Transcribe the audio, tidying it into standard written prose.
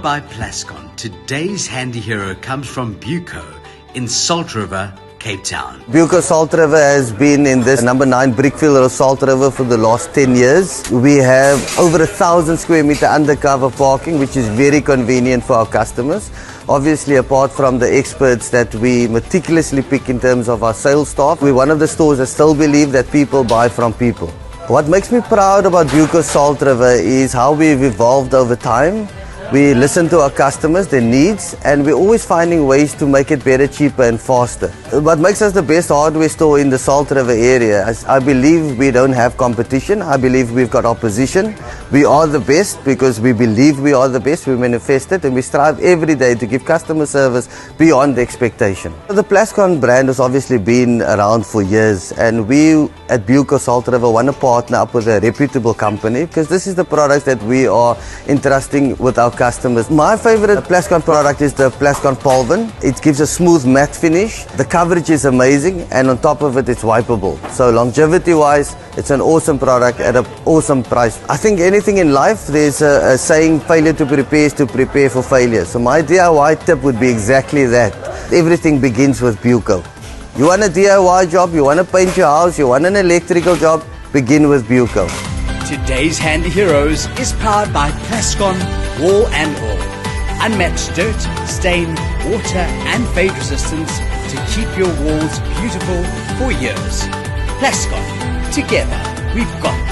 Powered by Plascon, today's handy hero comes from BUCO in Salt River, Cape Town. BUCO Salt River has been in this number 9 brickfield of Salt River for the last 10 years. We have over 1,000 square meter undercover parking, which is very convenient for our customers. Obviously, apart from the experts that we meticulously pick in terms of our sales staff, we're one of the stores that still believe that people buy from people. What makes me proud about BUCO Salt River is how we've evolved over time. We listen to our customers, their needs, and we're always finding ways to make it better, cheaper and faster. What makes us the best hardware store in the Salt River area is I believe we don't have competition. I believe we've got opposition. We are the best because we believe we are the best. We manifest it and we strive every day to give customer service beyond expectation. The Plascon brand has obviously been around for years, and we at BUCO Salt River want to partner up with a reputable company because this is the product that we are entrusting with our customers. My favorite Plascon product is the Plascon Polven. It gives a smooth matte finish. The coverage is amazing, and on top of it, it's wipeable. So longevity wise, it's an awesome product at an awesome price. I think anything in life, there's a saying, failure to prepare is to prepare for failure. So my DIY tip would be exactly that. Everything begins with BUCO. You want a DIY job, you want to paint your house, you want an electrical job, begin with BUCO. Today's Handy Heroes is powered by Plascon Wall and All. Unmatched dirt, stain, water and fade resistance to keep your walls beautiful for years. Plascon, together we've got